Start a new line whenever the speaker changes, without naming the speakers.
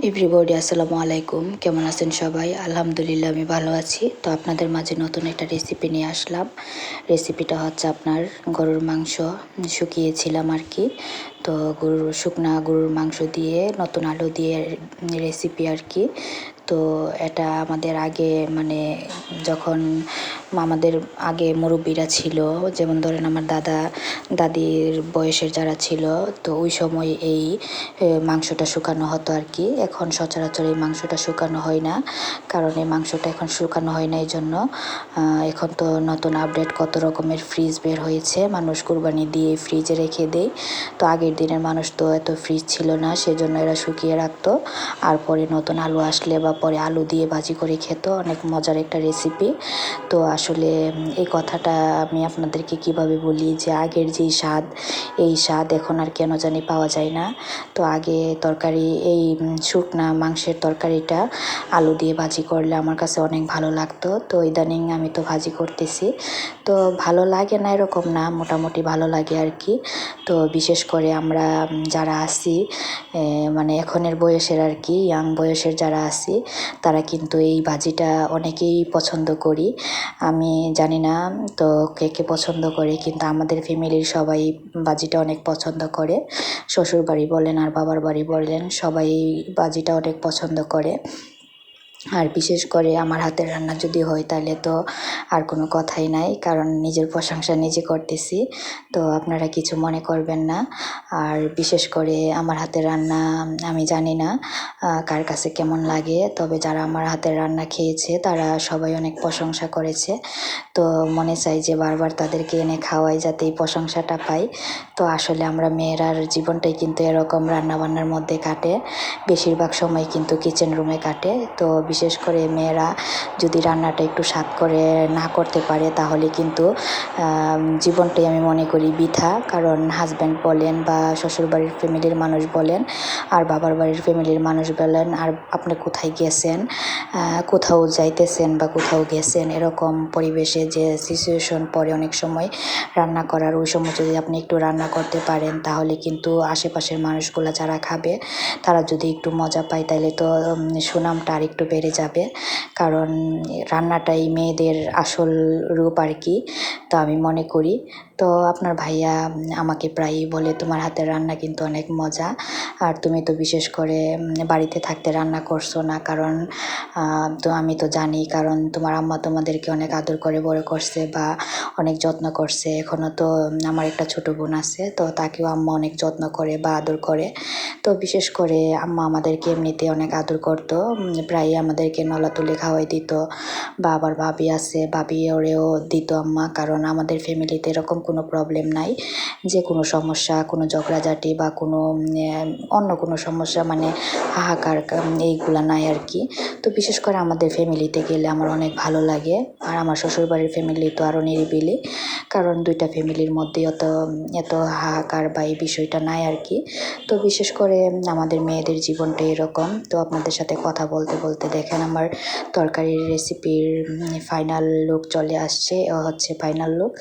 Everybody আসসালামু আলাইকুম। কেমন আছেন সবাই? আলহামদুলিল্লাহ আমি ভালো আছি। তো আপনাদের মাঝে নতুন একটা রেসিপি নিয়ে আসলাম। রেসিপিটা হচ্ছে আপনার গরুর মাংস শুকিয়েছিলাম আর কি। তো শুকনা গরুর মাংস দিয়ে নতুন আলু দিয়ে রেসিপি আর কি। তো এটা আমাদের আগে মানে যখন আমাদের আগে মুরব্বীরা ছিল, যেমন ধরেন আমার দাদা দাদির বয়সের যারা ছিল, তো ওই সময় এই মাংসটা শুকানো হতো আর কি। এখন সচরাচর এই মাংসটা শুকানো হয় না, কারণ এই মাংসটা এখন শুকানো হয় না। এই জন্য এখন তো নতুন আপডেট কত রকমের ফ্রিজ বের হয়েছে, মানুষ কুরবানি দিয়ে ফ্রিজে রেখে দেয়। তো আগের দিনের মানুষ তো এত ফ্রিজ ছিল না, সেজন্য এরা শুকিয়ে রাখতো, আর পরে নতুন আলু আসলে বা পরে আলু দিয়ে ভাজি করে খেত। অনেক মজার একটা রেসিপি। তো আসলে এই কথাটা আমি আপনাদেরকে কিভাবে বলি যে আগের যেই স্বাদ, এই স্বাদ এখন আর কেন জানি পাওয়া যায় না। তো আগে তরকারি এই শুকনা মাংসের তরকারিটা আলু দিয়ে ভাজি করলে আমার কাছে অনেক ভালো লাগতো। তো ইদানিং আমি তো ভাজি করতেছি, তো ভালো লাগে না এরকম না, মোটামুটি ভালো লাগে আর কি। তো বিশেষ করে আমরা যারা আছি মানে এখনের বয়সের আর কি, ইয়াং বয়সের যারা আছি, তারা কিন্তু এই ভাজিটা অনেকেই পছন্দ করি। আমি জানি না তো কে কে পছন্দ করে, কিন্তু আমাদের ফ্যামিলির সবাই ভাজিটা অনেক পছন্দ করে। শ্বশুর বাড়ি বলেন আর বাবার বাড়ি বলেন, সবাই ভাজিটা অনেক পছন্দ করে। আর বিশেষ করে আমার হাতের রান্না যদি হয় তাহলে তো আর কোনো কথাই নাই, কারণ নিজের প্রশংসা নিজে করতেছি। তো আপনারা কিছু মনে করবেন না। আর বিশেষ করে আমার হাতের রান্না আমি জানি না কার কাছে কেমন লাগে, তবে যারা আমার হাতের রান্না খেয়েছে তারা সবাই অনেক প্রশংসা করেছে। তো মনে চাই যে বারবার তাদেরকে এনে খাওয়াই, যাতে এই প্রশংসাটা পাই। তো আসলে আমরা মেয়েরার জীবনটাই কিন্তু এরকম রান্নাবান্নার মধ্যে কাটে, বেশিরভাগ সময় কিন্তু কিচেন রুমে কাটে। তো বিশেষ করে মেয়েরা যদি রান্নাটা একটু স্বাদ করে না করতে পারে, তাহলে কিন্তু জীবনটাই আমি মনে করি বৃথা। কারণ হাজব্যান্ড বলেন বা শ্বশুরবাড়ির ফ্যামিলির মানুষ বলেন আর বাবার বাড়ির ফ্যামিলির মানুষ বলেন, আর আপনি কোথায় গেছেন, কোথাও যাইতেছেন বা কোথাও গেছেন, এরকম পরিবেশে যে সিচুয়েশন পরে অনেক সময় রান্না করার, ওই সময় যদি আপনি একটু রান্না করতে পারেন, তাহলে কিন্তু আশেপাশের মানুষগুলো যারা খাবে তারা যদি একটু মজা পায়, তাহলে তো সুনামটা আর একটু বেড়ে যাবে। কারণ রান্নাটাই মেয়েদের আসল রূপ আর কি, তো আমি মনে করি। তো আপনার ভাইয়া আমাকে প্রায়ই বলে, তোমার হাতের রান্না কিন্তু অনেক মজা, আর তুমি তো বিশেষ করে বাড়িতে থাকতে রান্না করছো না, কারণ তো আমি তো জানি, কারণ তোমার আম্মা তোমাদেরকে অনেক আদর করে বড় করছে বা অনেক যত্ন করছে। এখনও তো আমার একটা ছোট বোন আছে, তো তাকেও আম্মা অনেক যত্ন করে বা আদর করে। তো বিশেষ করে আম্মা আমাদেরকে এমনিতে অনেক আদর করতো, প্রায়ই আমাদেরকে নলা তুলে খাওয়াই দিত। বা আবার ভাবি আছে, ভাবি ওরেও দিত আম্মা, কারণ আমাদের ফ্যামিলিতে এরকম কোনো প্রবলেম নাই যে কোনো সমস্যা, কোনো ঝগড়াঝাটি বা কোনো অন্য কোনো সমস্যা, মানে হাহাকার এইগুলা নাই আর কি। তো বিশেষ করে আমাদের ফ্যামিলিতে গেলে আমার অনেক ভালো লাগে। আর আমার শ্বশুরবাড়ির ফ্যামিলি তো আরও নিরিবিলি, কারণ দুইটা ফ্যামিলির মধ্যে এত হাহাকার বা এই বিষয়টা নাই আর কি। তো বিশেষ করে আমাদের মেয়েদের জীবনটা এরকম। তো আপনাদের সাথে কথা বলতে বলতে দেখেন আমার তরকারির রেসিপির ফাইনাল লুক চলে আসছে, হচ্ছে ফাইনাল লুক।